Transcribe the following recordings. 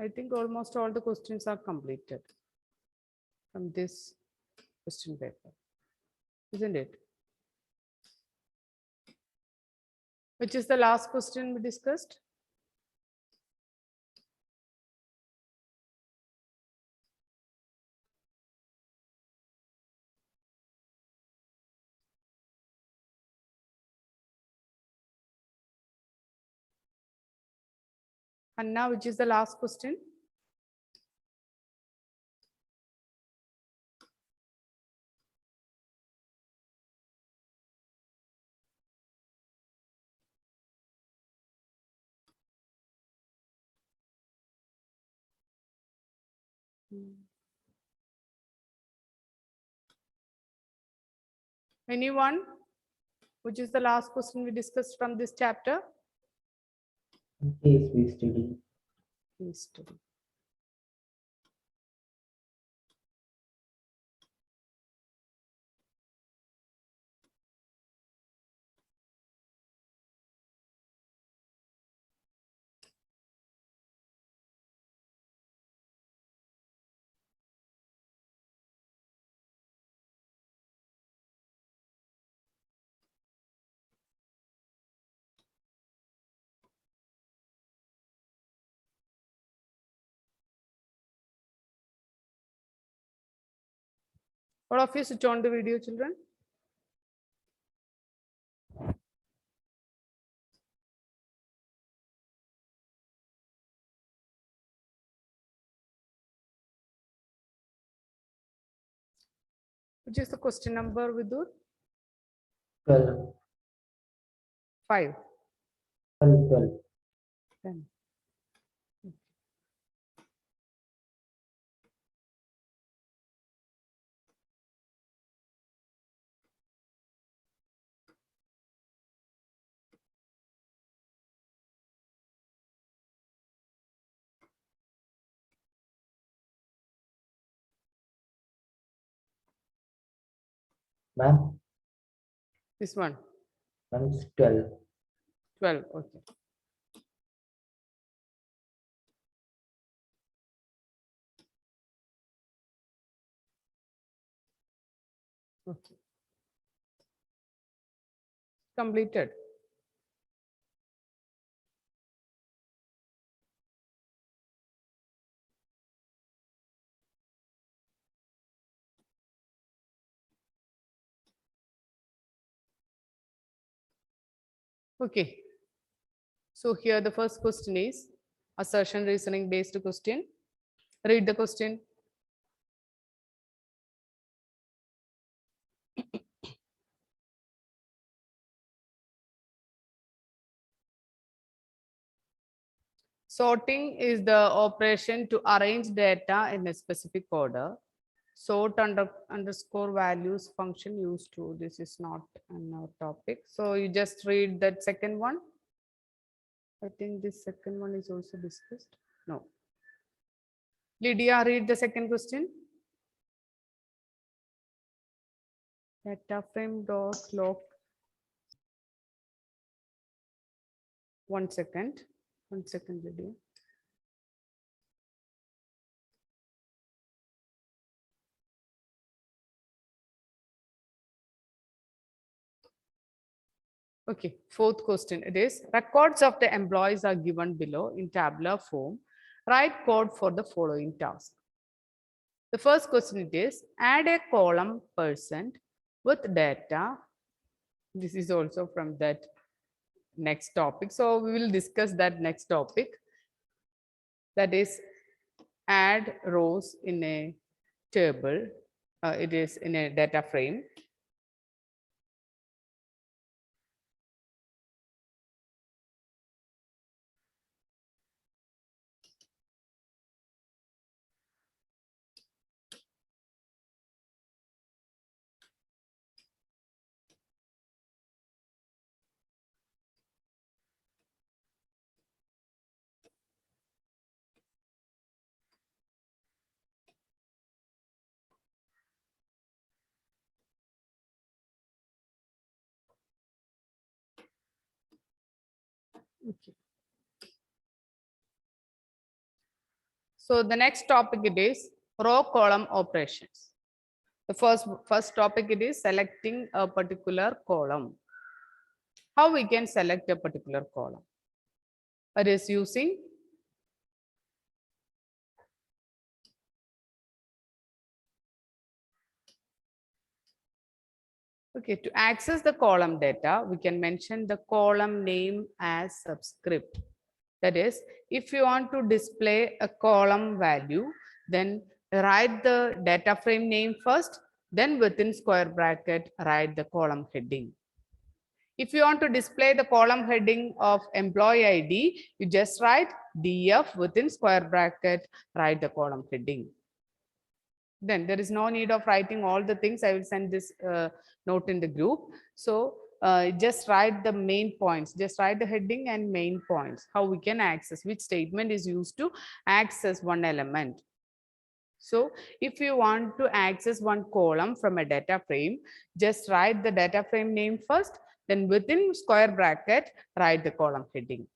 I think almost all the questions are completed from this question paper, isn't it? Which is the last question we discussed? And now, which is the last question? Anyone? Which is the last question we discussed from this chapter? Case study. Case study. All of you switch on the video, children. Which is the question number, Vidur? 12. 5. 12. 10. Ma'am, This one. ma'am, it's 12. 12. Okay. Okay. Completed. Okay. So here the first question is assertion reasoning based question. Read the question. Sorting is the operation to arrange data in a specific order. Sort underscore values function used to. This is not an our topic. So you just read that second one. I think this second one is also discussed. No. Lydia, read the second question. Data frame dot log. 1 second. 1 second, Lydia. Okay, fourth question. It is records of the employees are given below in tabular form. Write code for the following task. The first question it is add a column percent with data. This is also from that next topic. So we will discuss that next topic. That is add rows in a table. It is in a data frame. Okay. So the next topic it is row column operations. The first topic it is selecting a particular column. How we can select a particular column? It is using okay, to access the column data, we can mention the column name as subscript. That is, if you want to display a column value, then write the data frame name first, then within square bracket, write the column heading. If you want to display the column heading of employee ID, you just write DF within square bracket, write the column heading. Then there is no need of writing all the things. I will send this note in the group. So just write the main points, just write the heading and main points, how we can access, which statement is used to access one element. So if you want to access one column from a data frame, just write the data frame name first, then within square bracket, write the column heading.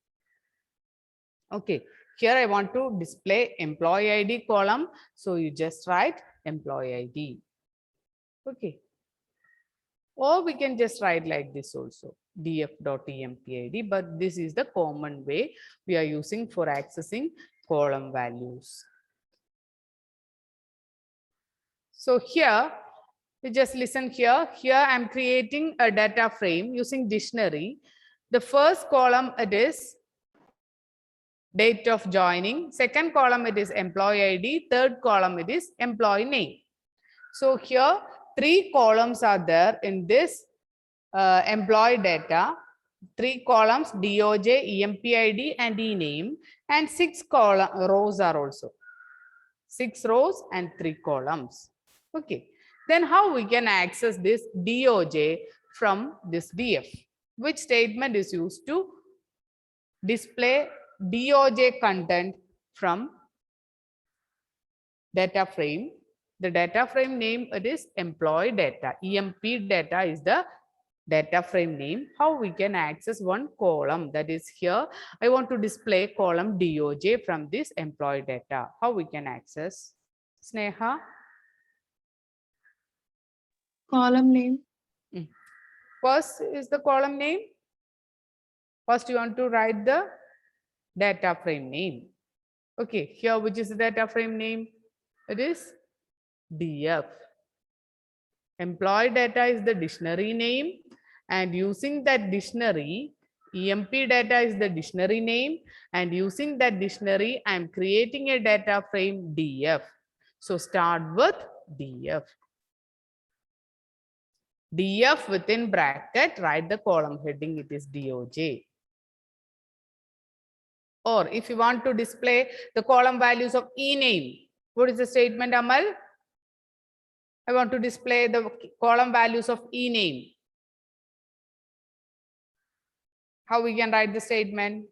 Okay, here I want to display employee ID column. So you just write employee ID. Okay. Or we can just write like this also, df.empid, but this is the common way we are using for accessing column values. So here, you just listen here. Here I'm creating a data frame using dictionary. The first column it is date of joining. Second column it is employee ID. Third column it is employee name. So here 3 columns are there in this employee data. 3 columns DOJ, EMPID and ENAME, and 6 rows are also. 6 rows and 3 columns. Okay. Then how we can access this DOJ from this DF? Which statement is used to display DOJ content from data frame? The data frame name it is employee data. EMP data is the data frame name. How we can access one column, that is here I want to display column DOJ from this employee data. How we can access? Sneha? Column name. First is the column name. First you want to write the data frame name. Okay, here which is the data frame name? It is DF. Employee data is the dictionary name, and using that dictionary, EMP data is the dictionary name, and using that dictionary, I am creating a data frame DF. So start with DF. DF within bracket, write the column heading, it is DOJ. Or if you want to display the column values of ENAME, what is the statement, Amal? I want to display the column values of ENAME. How we can write the statement?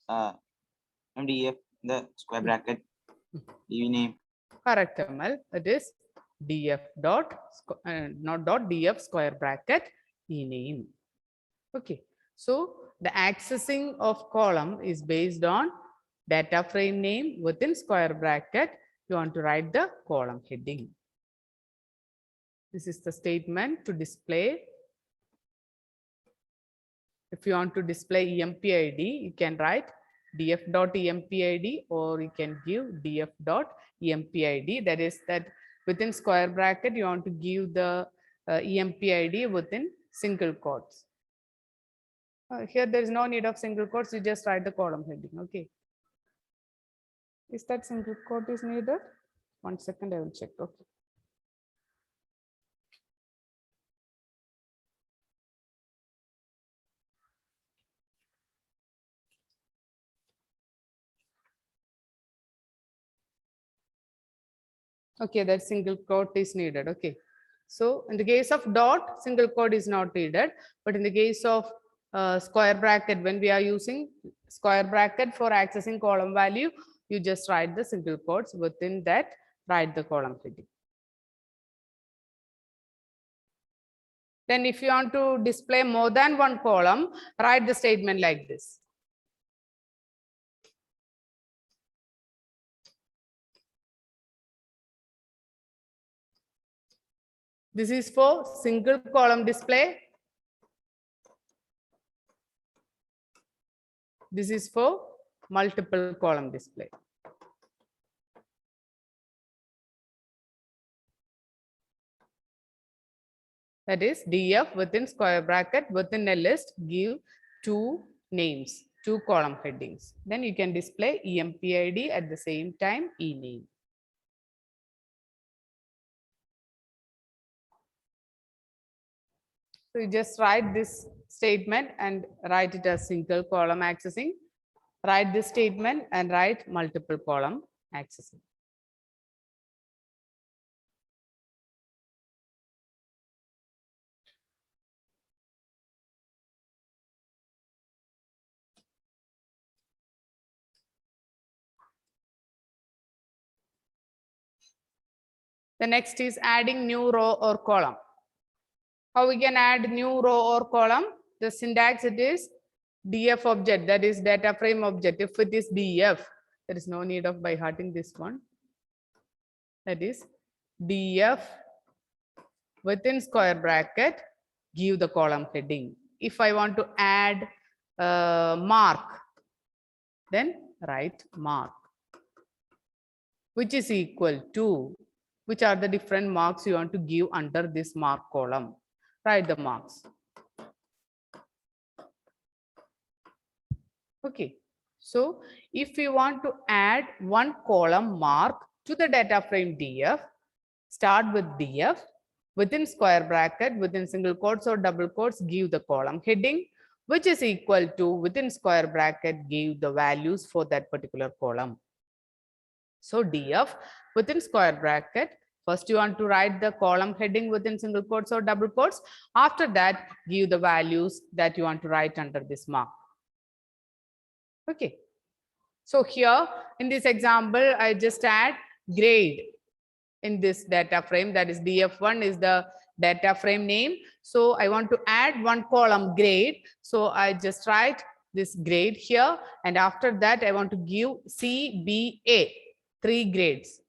MDF, the square bracket, name. Correct, Amal. It is DF dot, not dot, DF square bracket ENAME. Okay. So the accessing of column is based on data frame name within square bracket. You want to write the column heading. This is the statement to display. If you want to display EMPID, you can write df.empid, or you can give df.empid. That is that within square bracket, you want to give the EMPID within single quotes. Here there is no need of single quotes. You just write the column heading. Okay. Is that single quote is needed? 1 second, I will check. Okay. Okay, that single quote is needed. Okay. So in the case of dot, single quote is not needed. But in the case of square bracket, when we are using square bracket for accessing column value, you just write the single quotes. Within that, write the column heading. Then if you want to display more than one column, write the statement like this. This is for single column display. This is for multiple column display. That is df within square bracket within a list give two names, two column headings. Then you can display empid at the same time ename. So you just write this statement and write it as single column accessing. Write this statement and write multiple column accessing. The next is adding new row or column. How we can add new row or column? The syntax it is df object, that is data frame object. If it is df, there is no need of by hearting this one. That is df within square bracket give the column heading. If I want to add mark, then write mark, which is equal to, which are the different marks you want to give under this mark column. Write the marks. Okay. So if you want to add one column mark to the data frame df, start with df within square bracket within single quotes or double quotes give the column heading, which is equal to within square bracket give the values for that particular column. So df within square bracket, first you want to write the column heading within single quotes or double quotes. After that, give the values that you want to write under this mark. Okay. So here in this example, I just add grade in this data frame, that is df1 is the data frame name. So I want to add one column grade. So I just write this grade here. And after that, I want to give CBA, 3 grades.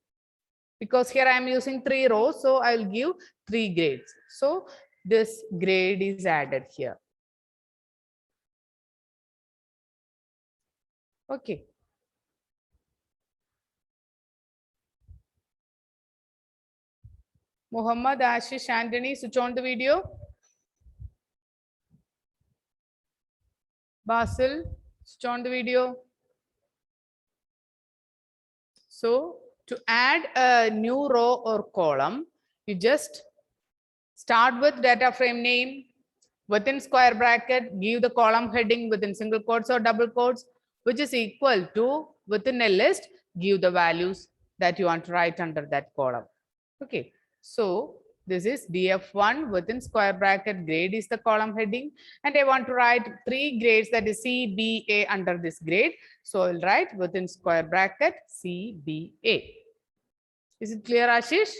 Because here I am using 3 rows, so I'll give 3 grades. So this grade is added here. Okay. Muhammad, Ashish, Anthony, switch on the video. Basil, switch on the video. So to add a new row or column, you just start with data frame name within square bracket, give the column heading within single quotes or double quotes, which is equal to within a list, give the values that you want to write under that column. Okay. So this is df1 within square bracket, grade is the column heading, and I want to write 3 grades, that is CBA under this grade. So I'll write within square bracket CBA. Is it clear, Ashish?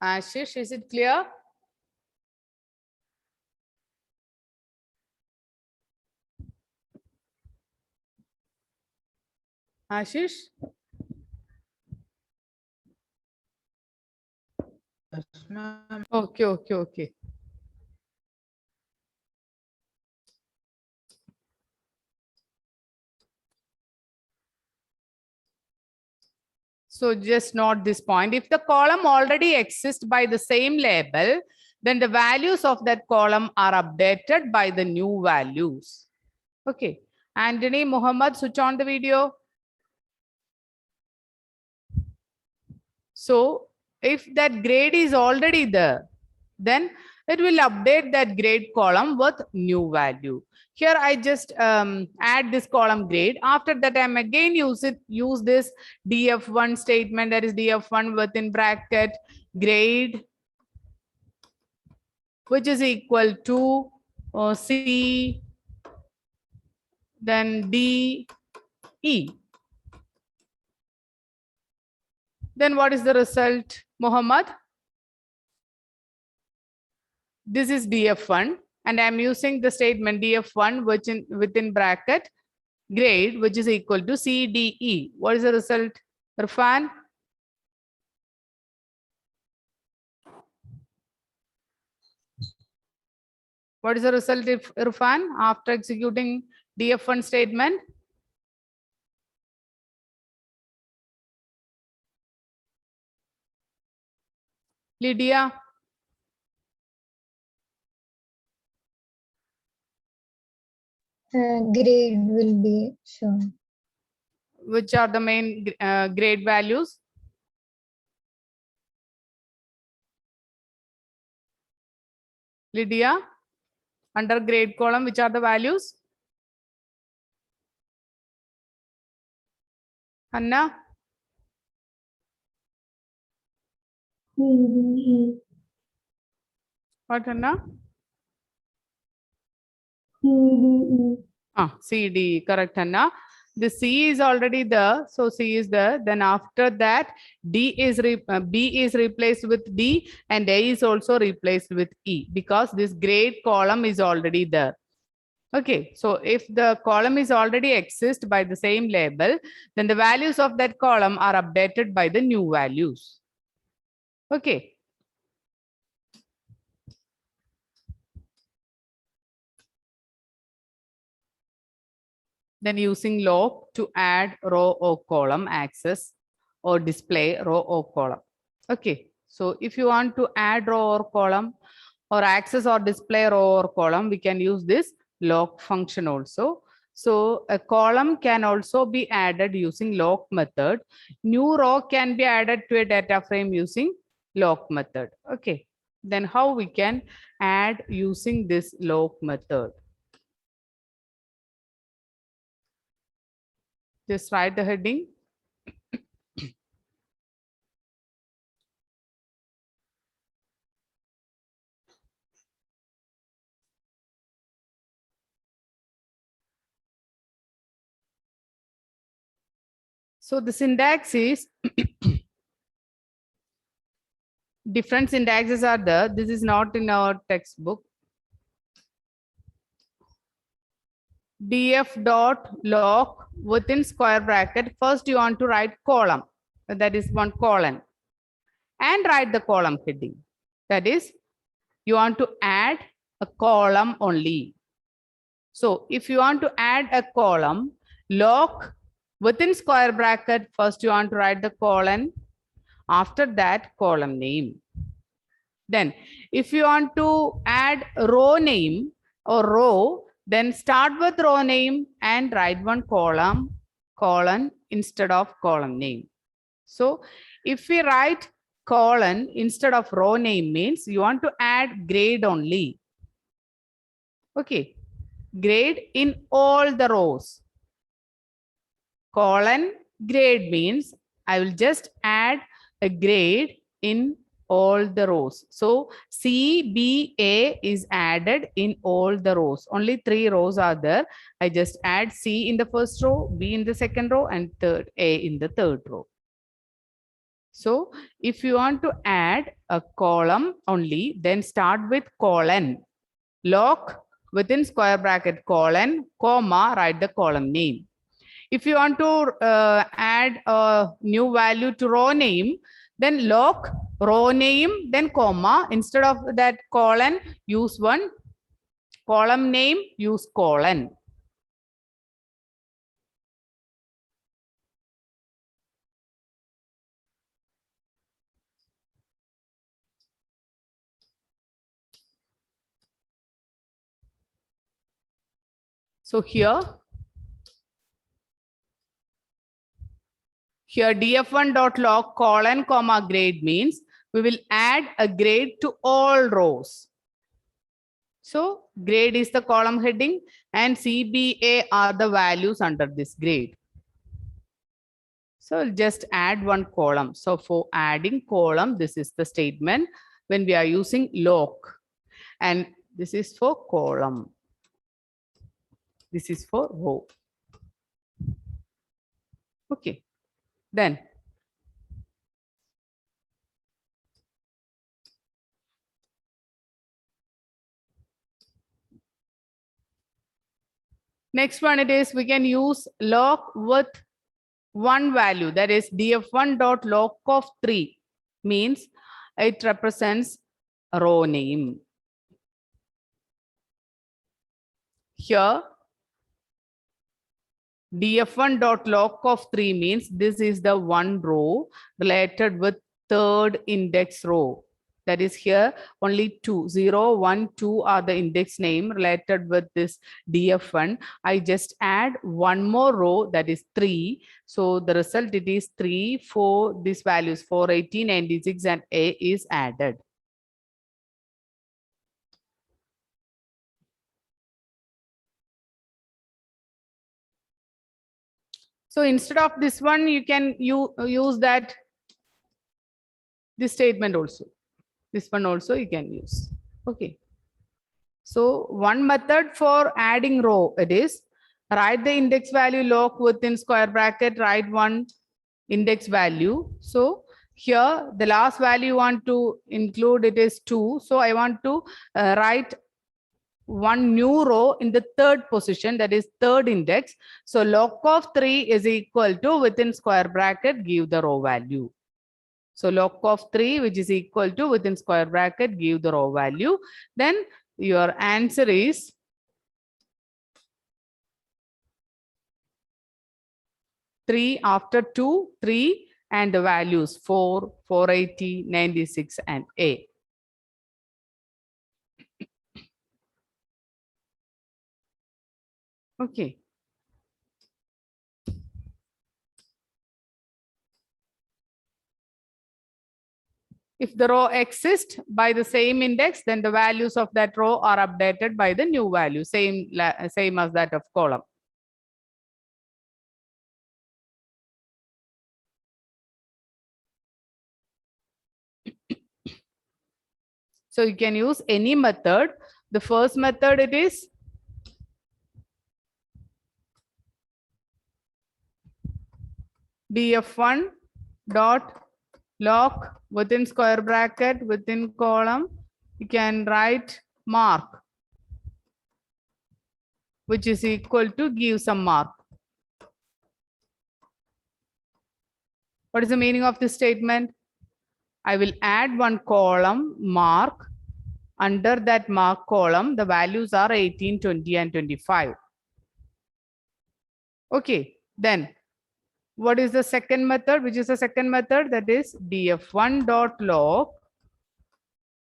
Ashish, is it clear? Ashish? Yes, ma'am. Okay. So just note this point. If the column already exists by the same label, then the values of that column are updated by the new values. Okay. Anthony, Muhammad, switch on the video. So if that grade is already there, then it will update that grade column with new value. Here I just add this column grade. After that, I'm again use this df1 statement, that is df1 within bracket grade, which is equal to C, then D, E. Then what is the result? Muhammad. This is DF1 and I'm using the statement DF1 which within bracket grade which is equal to CDE. What is the result? Irfan? What is the result, Irfan, after executing DF1 statement? Lydia? Grade will be shown. Which are the main grade values? Lydia? Under grade column, which are the values? Anna? What, Anna? CD, correct, Anna. The C is already there, so C is there. Then after that, B is replaced with D and A is also replaced with E because this grade column is already there. Okay, so if the column is already exist by the same label, then the values of that column are updated by the new values. Okay. Then using lock to add row or column, access or display row or column. Okay, so if you want to add row or column or access or display row or column, we can use this lock function also. So a column can also be added using lock method. New row can be added to a data frame using lock method. Okay, then how we can add using this lock method? Just write the heading. So the syntax is different syntaxes are there. This is not in our textbook. df dot lock within square bracket. First you want to write column. That is one colon. And write the column heading. That is, you want to add a column only. So if you want to add a column, lock within square bracket, first you want to write the colon. After that, column name. Then if you want to add row name or row, then start with row name and write one colon instead of column name. So if we write colon instead of row name means you want to add grade only. Okay, grade in all the rows. Colon grade means I will just add a grade in all the rows. So CBA is added in all the rows. Only 3 rows are there. I just add C in the first row, B in the second row, and A in the third row. So if you want to add a column only, then start with colon. Lock within square bracket colon, comma, write the column name. If you want to add a new value to row name, then lock row name, then comma. Instead of that colon, use one column name, use colon. So here df1.log colon comma grade means we will add a grade to all rows. So grade is the column heading and CBA are the values under this grade. So just add one column. So for adding column, this is the statement when we are using lock. And this is for column. This is for row. Okay. Then Next one it is we can use log with one value, that is df1 dot log of 3 means it represents row name. Here df1 dot log of 3 means this is the one row related with third index row. That is here only 2, 0, 1, 2 are the index name related with this df1. I just add one more row, that is 3. So the result it is 3, 4, these values 480, 96 and A is added. So instead of this one, you can use that this statement also. This one also you can use. Okay. So one method for adding row it is write the index value log within square bracket, write one index value. So here the last value you want to include it is 2. So I want to write one new row in the third position, that is third index. So log of 3 is equal to within square bracket give the row value. So log of 3 which is equal to within square bracket give the row value. Then your answer is 3 after 2, 3 and the values 4, 480, 96 and A. Okay. If the row exists by the same index, then the values of that row are updated by the new value, same as that of column. So you can use any method. The first method it is df1 dot log within square bracket within column you can write mark which is equal to give some mark. What is the meaning of this statement? I will add one column mark. Under that mark column the values are 18, 20 and 25. Okay, then what is the second method? Which is the second method? That is df1 dot log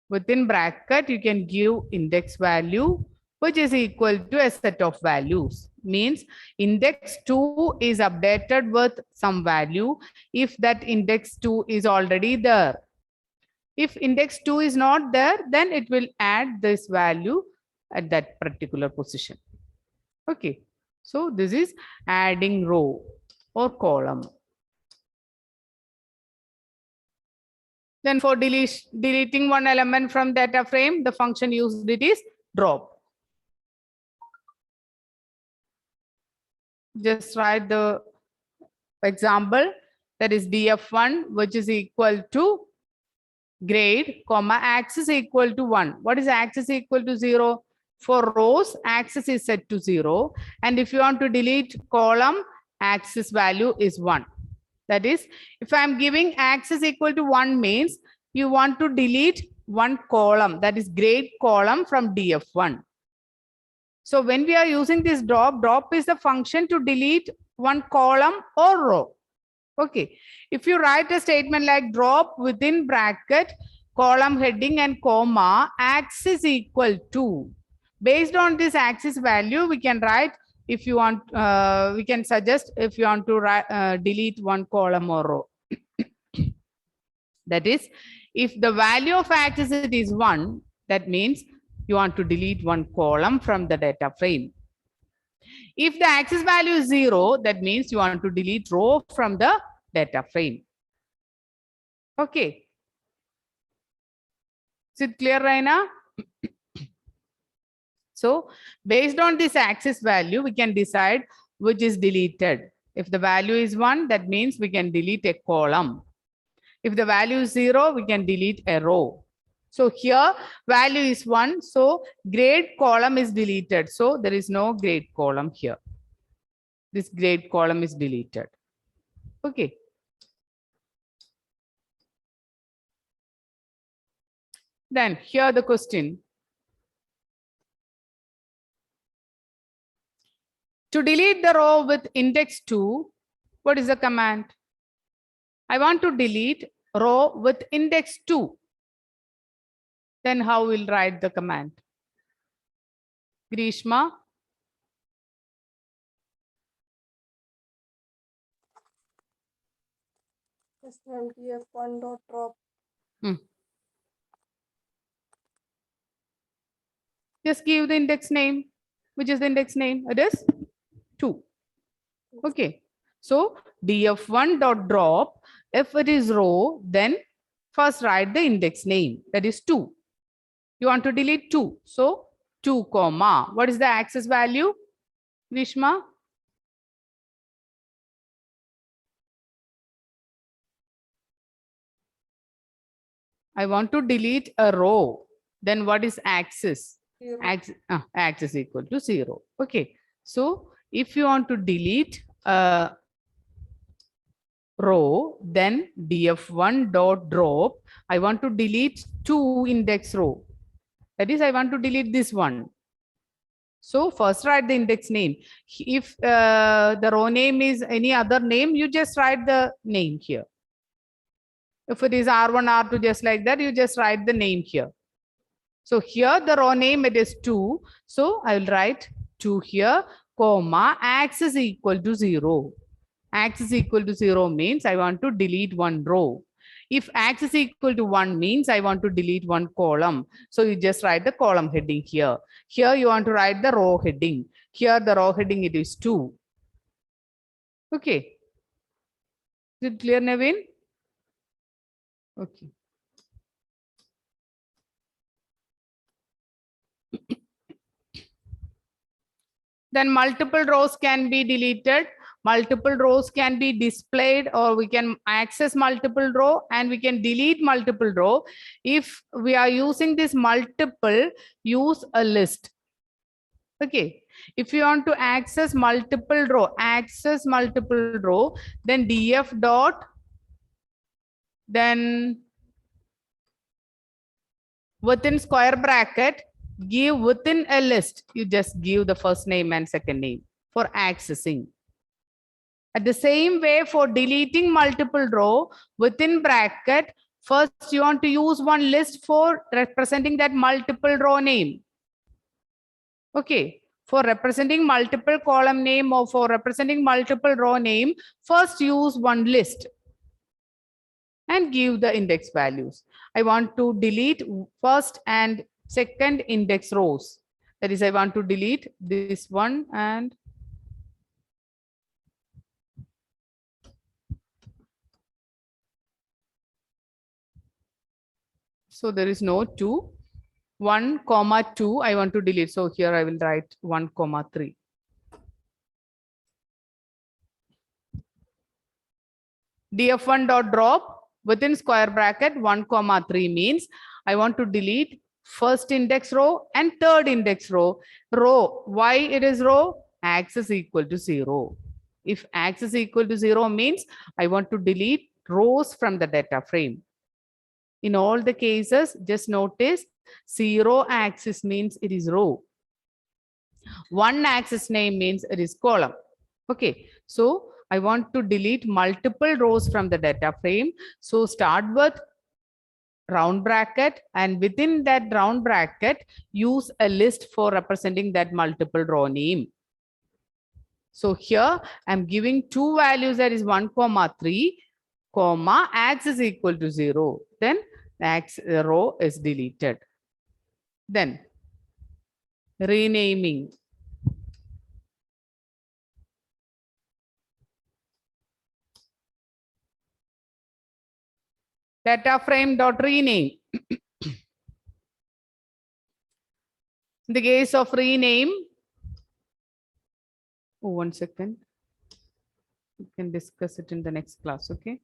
within bracket you can give index value which is equal to a set of values. Means index 2 is updated with some value if that index 2 is already there. If index 2 is not there, then it will add this value at that particular position. Okay, so this is adding row or column. Then for deleting one element from data frame, the function used it is drop. Just write the example, that is df1 which is equal to grade, comma, axis equal to 1. What is axis equal to 0? For rows, axis is set to 0. And if you want to delete column, axis value is 1. That is, if I am giving axis equal to 1 means you want to delete one column, that is grade column from df1. So when we are using this drop is the function to delete one column or row. Okay, if you write a statement like drop within bracket, column heading and comma, axis equal to. Based on this axis value, we can write if you want, we can suggest if you want to write, delete one column or row. That is, if the value of axis is 1, that means you want to delete one column from the data frame. If the axis value is 0, that means you want to delete row from the data frame. Okay. Is it clear, Raina? So based on this axis value, we can decide which is deleted. If the value is 1, that means we can delete a column. If the value is 0, we can delete a row. So here value is 1. So grade column is deleted. So there is no grade column here. This grade column is deleted. Okay. Then here the question. To delete the row with index 2, what is the command? I want to delete row with index 2. Then how will write the command? Grishma? Yes, ma'am. TF1 dot drop. Just give the index name. Which is the index name? It is 2. Okay. So df1 dot drop. If it is row, then first write the index name. That is 2. You want to delete 2. So 2 comma. What is the access value? Grishma? I want to delete a row. Then what is access? Zero. Access equal to 0. Okay. So if you want to delete a row, then df1 dot drop. I want to delete 2 index row. That is, I want to delete this one. So first write the index name. If the row name is any other name, you just write the name here. If it is R1, R2, just like that, you just write the name here. So here the row name, it is 2. So I will write 2 here, comma, access equal to 0. Access equal to 0 means I want to delete one row. If access equal to 1 means I want to delete one column. So you just write the column heading here. Here you want to write the row heading. Here the row heading, it is 2. Okay. Is it clear, Naveen? Okay. Then multiple rows can be deleted. Multiple rows can be displayed, or we can access multiple row and we can delete multiple row. If we are using this multiple, use a list. Okay. If you want to access multiple row, then df dot, then within square bracket, give within a list. You just give the first name and second name for accessing. At the same way, for deleting multiple row, within bracket, first you want to use one list for representing that multiple row name. Okay. For representing multiple column name or for representing multiple row name, first use one list and give the index values. I want to delete first and second index rows. That is, I want to delete this one and so there is no 2. 1 comma 2 I want to delete. So here I will write 1 comma 3. df1 dot drop within square bracket 1 comma 3 means I want to delete first index row and third index row. Why it is row? Access equal to 0. If access equal to 0 means I want to delete rows from the data frame. In all the cases, just notice 0 axis means it is row. 1 axis name means it is column. Okay, so I want to delete multiple rows from the data frame. So start with round bracket, and within that round bracket, use a list for representing that multiple row name. So here I'm giving 2 values, that is 1 comma 3 comma axis equal to 0. Then the row is deleted. Then renaming. Data frame dot rename. In the case of rename, oh, 1 second. We can discuss it in the next class, okay?